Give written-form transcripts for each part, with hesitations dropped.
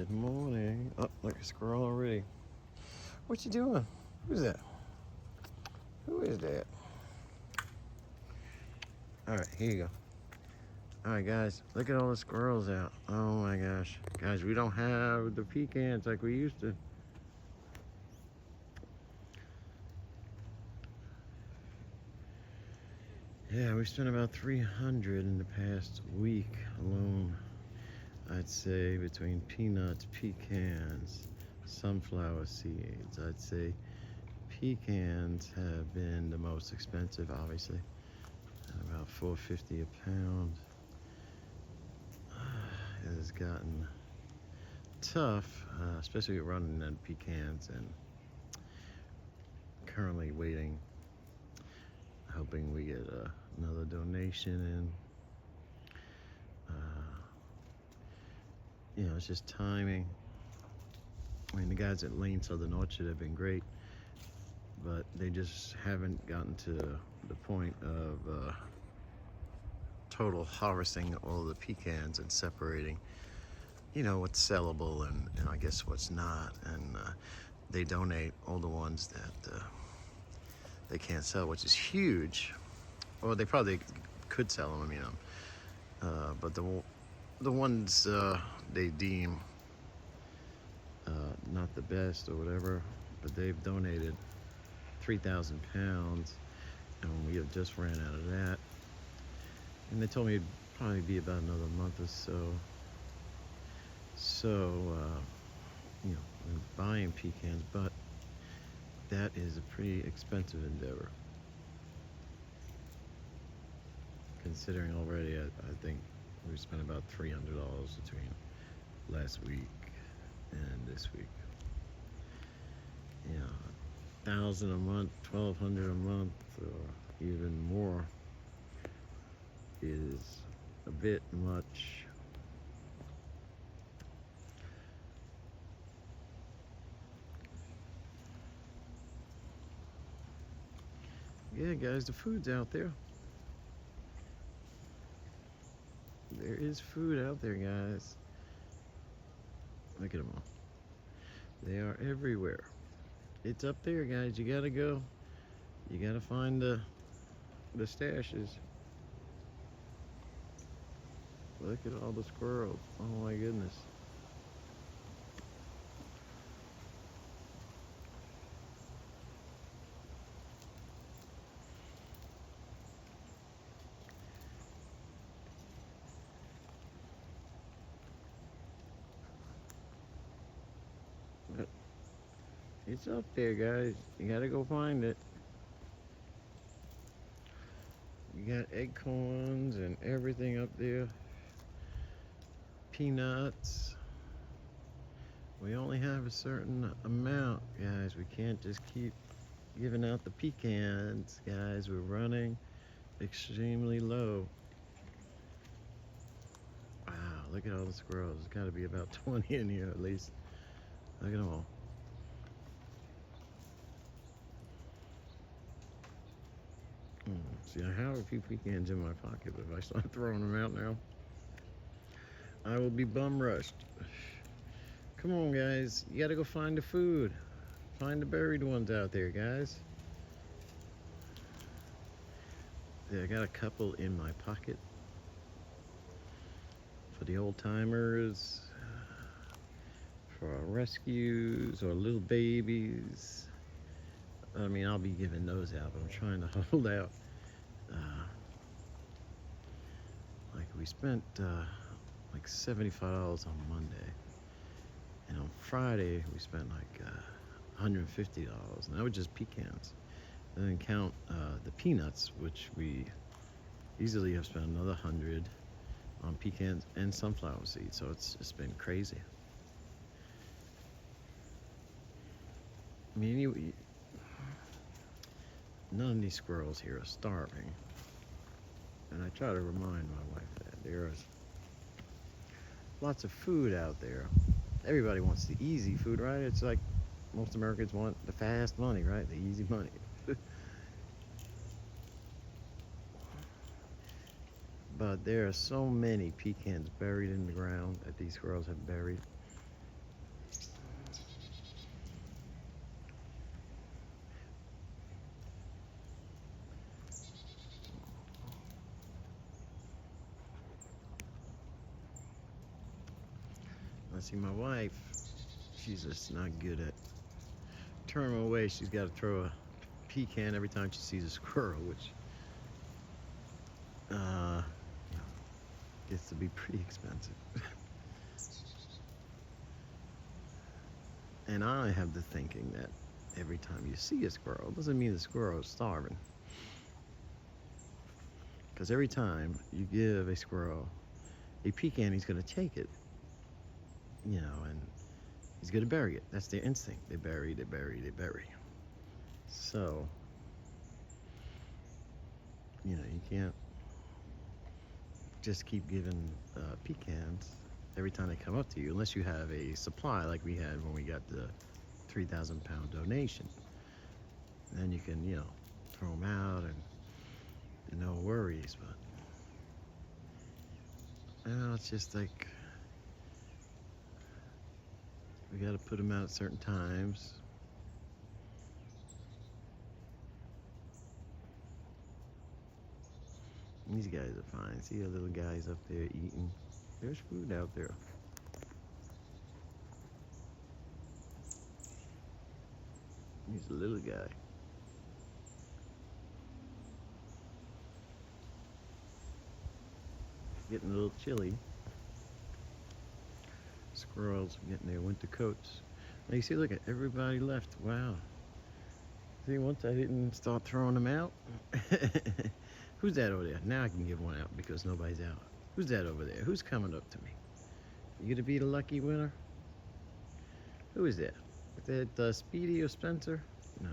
Good morning. Oh, look, a squirrel already. What you doing? Who's that? Who is that? All right, here you go. All right, guys, look at all the squirrels out. Oh my gosh. Guys, we don't have the pecans like we used to. Yeah, we spent about 300 in the past week alone. I'd say between peanuts, pecans, sunflower seeds. I'd say pecans have been the most expensive, obviously. About $4.50 a pound. It has gotten tough, especially running in pecans, and currently waiting, hoping we get another donation in. It's just timing. I mean, the guys at Lane Southern Orchard have been great, but they just haven't gotten to the point of total harvesting all the pecans and separating, what's sellable and I guess what's not. And they donate all the ones that they can't sell, which is huge. Or they probably could sell them, but the ones they deem not the best or whatever, but they've donated 3,000 pounds, and we have just ran out of that. And they told me it'd probably be about another month or so. So, we're buying pecans, but that is a pretty expensive endeavor. Considering already, I think we spent about $300 between last week and this week. 1,000 a month, 1,200 a month, or even more is a bit much. Yeah, guys, the food's out there. There is food out there, guys. Look at them all. They are everywhere. It's up there, guys. You gotta go. You gotta find the stashes. Look at all the squirrels. Oh my goodness. But it's up there, guys. You gotta go find it. You got acorns and everything up there. Peanuts. We only have a certain amount, guys. We can't just keep giving out the pecans, guys. We're running extremely low. Wow, look at all the squirrels. There's got to be about 20 in here at least. Look at them all. See, I have a few pecans in my pocket, but if I start throwing them out now, I will be bum rushed. Come on, guys. You gotta go find the food. Find the buried ones out there, guys. Yeah, I got a couple in my pocket for the old timers, for our rescues or little babies. I mean, I'll be giving those out, but I'm trying to hold out. Like we spent like $75 on Monday, and on Friday we spent like $150, and that was just pecans. And then count the peanuts, which we easily have spent another 100 on pecans and sunflower seeds. So it's been crazy. I mean, none of these squirrels here are starving. And I try to remind my wife that there is lots of food out there. Everybody wants the easy food, right? It's like most Americans want the fast money, right? The easy money. But there are so many pecans buried in the ground that these squirrels have buried. see, my wife, she's just not good at turning them away. She's got to throw a pecan every time she sees a squirrel, which gets to be pretty expensive. And I have the thinking that every time you see a squirrel, it doesn't mean the squirrel is starving. Because every time you give a squirrel a pecan, he's going to take it, you know, and he's going to bury it. That's their instinct. They bury, they bury, they bury. So, you know, you can't just keep giving pecans every time they come up to you, unless you have a supply like we had when we got the 3,000 pound donation. Then you can, you know, throw them out and no worries. But you know, it's just like we got to put them out at certain times. These guys are fine. See the little guys up there eating. There's food out there. He's a little guy. Getting a little chilly. Squirrels getting their winter coats. Now you see, look at everybody left. Wow. See, once I didn't start throwing them out. Who's that over there? Now I can give one out because nobody's out. Who's that over there? Who's coming up to me? You gonna be the lucky winner? Who is that? Is that Speedy or Spencer? No.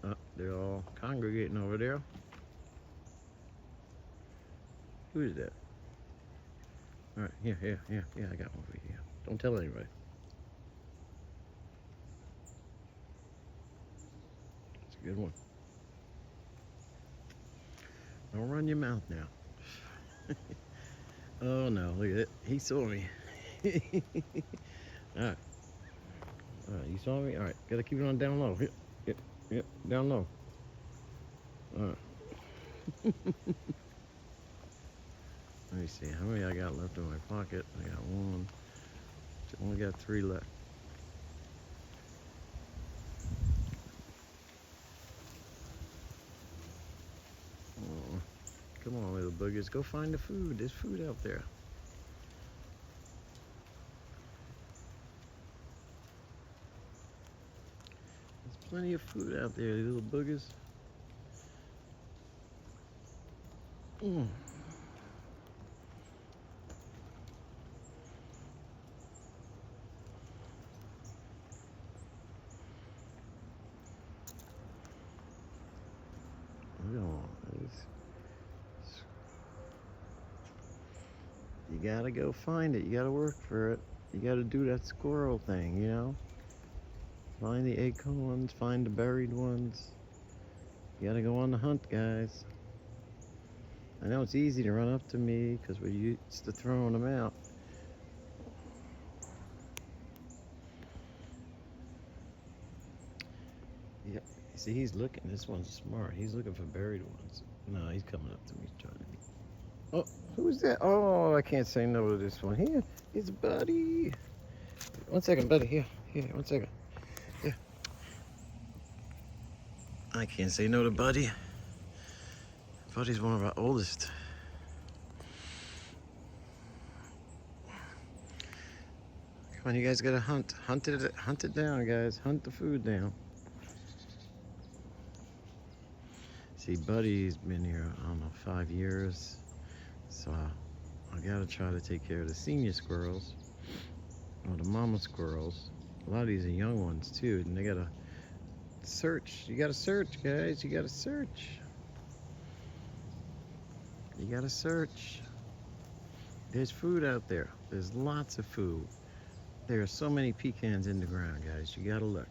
Oh, they're all congregating over there. Who is that? All right, here, I got one for you. Don't tell anybody. It's a good one. Don't run your mouth now. Oh no, look at it. He saw me. All right. All right, you saw me? All right, gotta keep it on down low. Yep, down low. All right. Let me see, how many I got left in my pocket? I got one. Only got 3 left. Oh, come on, little boogers, go find the food. There's food out there. There's plenty of food out there, little boogers. You gotta go find it. You gotta work for it. You gotta do that squirrel thing, you know? Find the acorns, find the buried ones. You gotta go on the hunt, guys. I know it's easy to run up to me because we're used to throwing them out. Yeah, see, he's looking. This one's smart. He's looking for buried ones. No, he's coming up to me, trying to be. Oh, who's that? Oh, I can't say no to this one. Here, it's Buddy. 1 second, Buddy. Here, 1 second. Here. I can't say no to Buddy. Buddy's one of our oldest. Come on, you guys gotta hunt. Hunt it down, guys. Hunt the food down. See, Buddy's been here, I don't know, 5 years. So I gotta try to take care of the senior squirrels, or the mama squirrels. A lot of these are young ones too, and they gotta search. You gotta search, guys. You gotta search. You gotta search. There's food out there. There's lots of food. There are so many pecans in the ground, guys. You gotta look.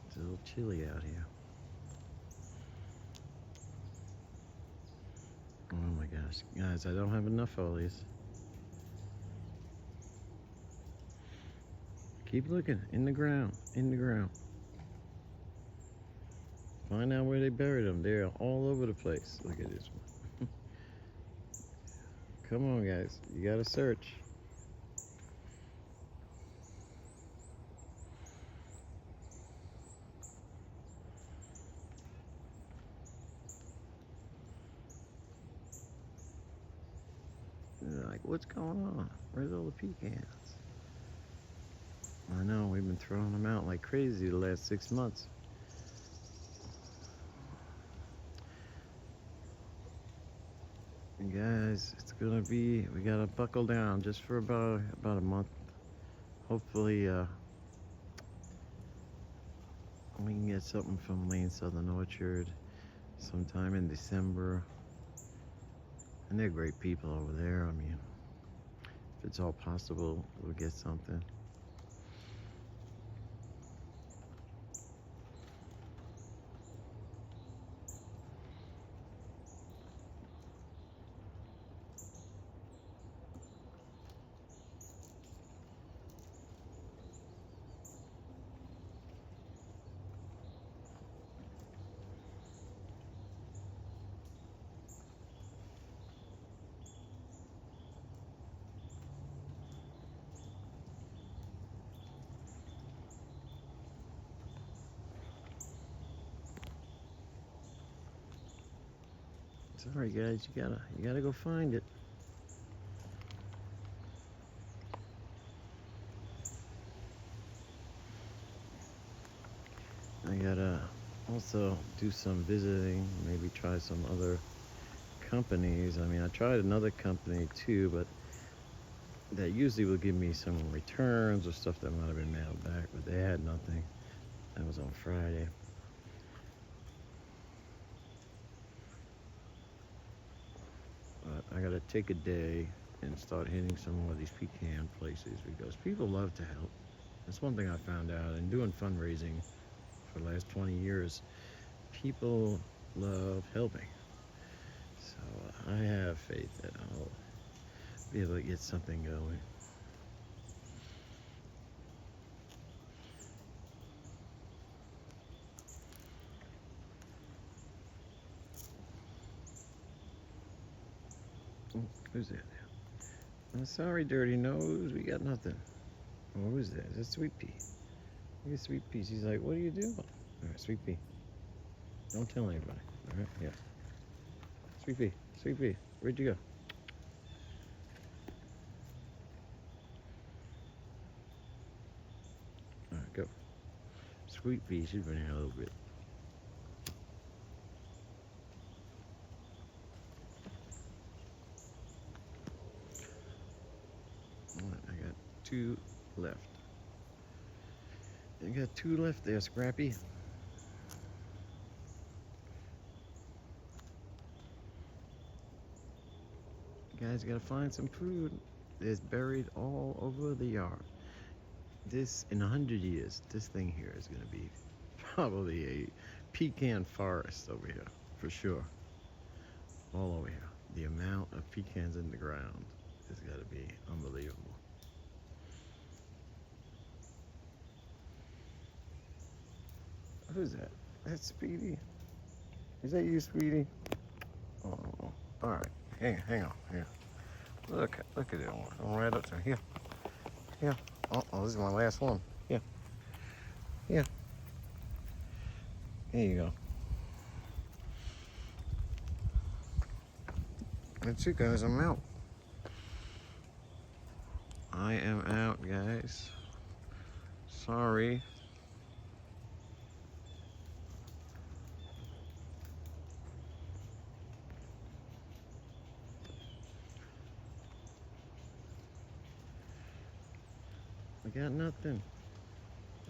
It's a little chilly out here. Oh my gosh. Guys, I don't have enough of these. Keep looking. In the ground. In the ground. Find out where they buried them. They're all over the place. Look at this one. Come on, guys. You gotta search. They're like, what's going on? Where's all the pecans? I know, we've been throwing them out like crazy the last 6 months. And guys, it's gonna be, we gotta buckle down just for about a month. Hopefully, we can get something from Lane Southern Orchard sometime in December. And they're great people over there. I mean, if it's all possible, we'll get something. Sorry guys, you gotta go find it. I gotta also do some visiting, maybe try some other companies. I mean, I tried another company too, but that usually will give me some returns or stuff that might have been mailed back, but they had nothing. That was on Friday. But I gotta take a day and start hitting some more of these pecan places because people love to help. That's one thing I found out in doing fundraising for the last 20 years. People love helping. So I have faith that I'll be able to get something going. Oh, who's that? I'm sorry, Dirty Nose, we got nothing. Oh, who's that? Is that Sweet Pea? Look at Sweet Pea. She's like, what are you doing? All right, Sweet Pea. Don't tell anybody. All right, yeah. Sweet Pea, Sweet Pea, where'd you go? All right, go. Sweet Pea, she's been here a little bit. All right, I got 2 left. I got 2 left there, Scrappy. You guys gotta find some food. It's buried all over the yard. This, in 100 years, this thing here is gonna be probably a pecan forest over here, for sure. All over here. The amount of pecans in the ground is gotta be unbelievable. Who's that? That's Speedy. Is that you, Speedy? Oh, all right. Hang on. Here. Look at that one. I'm right up there. Here. Here. Oh, this is my last one. Here. Here. Here you go. That's it, guys. I'm out. I am out, guys. Sorry. I got nothing.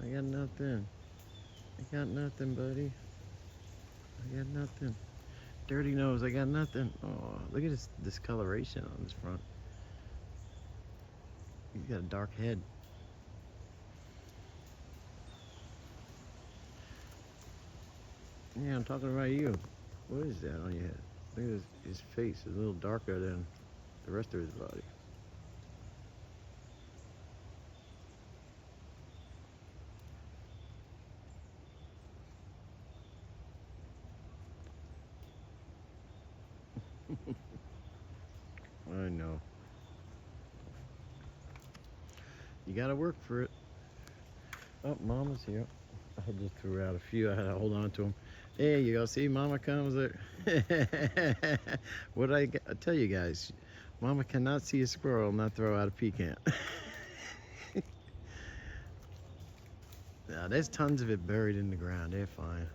I got nothing. I got nothing, buddy. I got nothing. Dirty Nose, I got nothing. Oh, look at this discoloration on this front. He's got a dark head. Yeah, I'm talking about you. What is that on your head? Look at his face. It's a little darker than the rest of his body. You gotta work for it. Oh, Mama's here. I just threw out a few. I had to hold on to them. There you go. See, Mama comes there. What did I tell you guys? Mama cannot see a squirrel and not throw out a pecan. Now, there's tons of it buried in the ground. They're fine.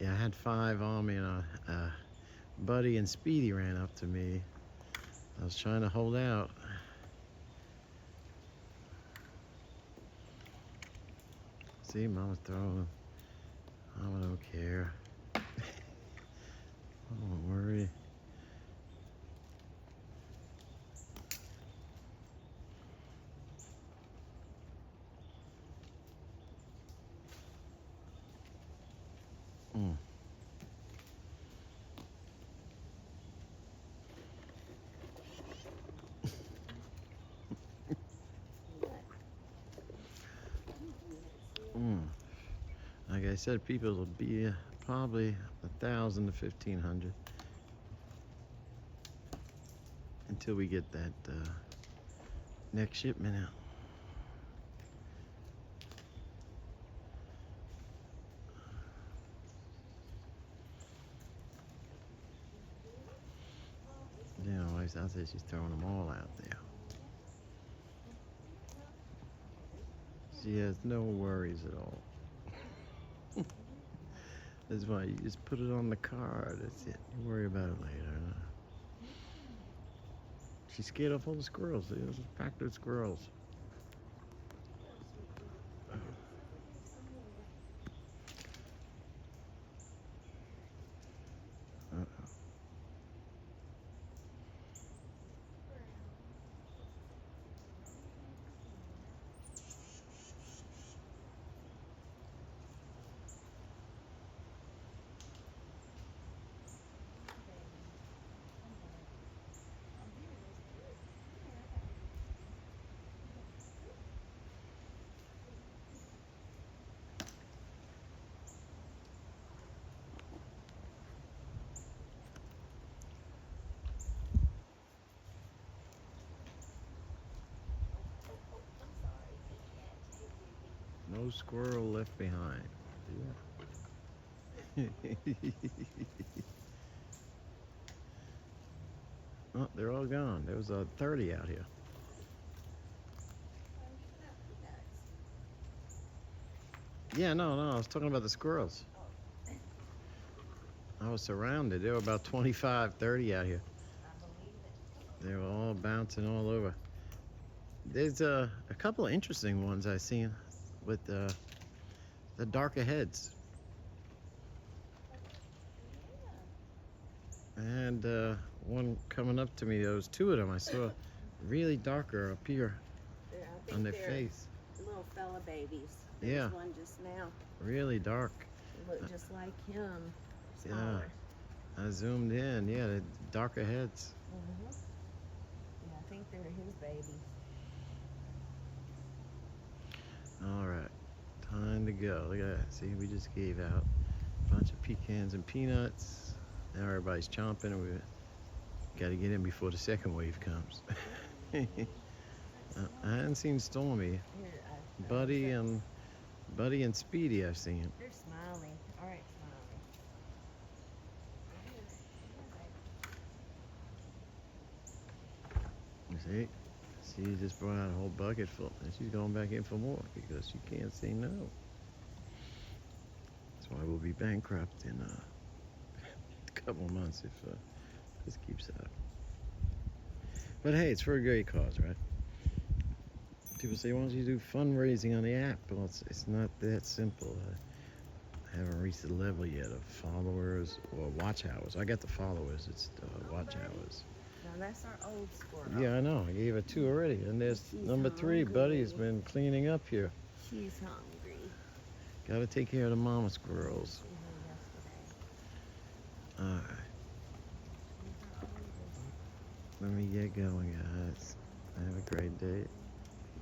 Yeah, I had 5 on me, and Buddy and Speedy ran up to me. I was trying to hold out. See, Mama's throwing them. Mama don't care. Don't worry. Mm. Like I said, people will be probably 1,000 to 1,500 until we get that next shipment out. You know, I said she's throwing them all out there. She has no worries at all. That's why you just put it on the card. That's it. You worry about it later. She's scared off all the squirrels. There's a pack of squirrels. Uh-oh. No squirrel left behind. Yeah. Oh, they're all gone. There was 30 out here. Yeah, no, I was talking about the squirrels. I was surrounded. There were about 25, 30 out here. They were all bouncing all over. There's a couple of interesting ones I've seen with the darker heads. And one coming up to me, there was 2 of them. I saw really darker up here on their face. Little fella babies. Yeah. One just now. Really dark. They look just like him. Smaller. Yeah. I zoomed in. Yeah, the darker heads. Yeah, I think they're his babies. All right, time to go. Look at that. See, we just gave out a bunch of pecans and peanuts. Now everybody's chomping, and we got to get in before the second wave comes. I hadn't seen Stormy. Buddy and Speedy I've seen. They're smiling. All right, smiling. See, she just brought out a whole bucket full, and she's going back in for more because she can't say no. That's why we'll be bankrupt in a couple months if this keeps up. But hey, it's for a great cause, right? People say, why don't you do fundraising on the app? Well, it's not that simple. I haven't reached the level yet of followers or watch hours. I got the followers, it's the watch hours. Now that's our old squirrel. Yeah, I know. I gave her 2 already. And there's number 3. Buddy's been cleaning up here. She's hungry. Got to take care of the mama squirrels. All right. Let me get going, guys. Have a great day.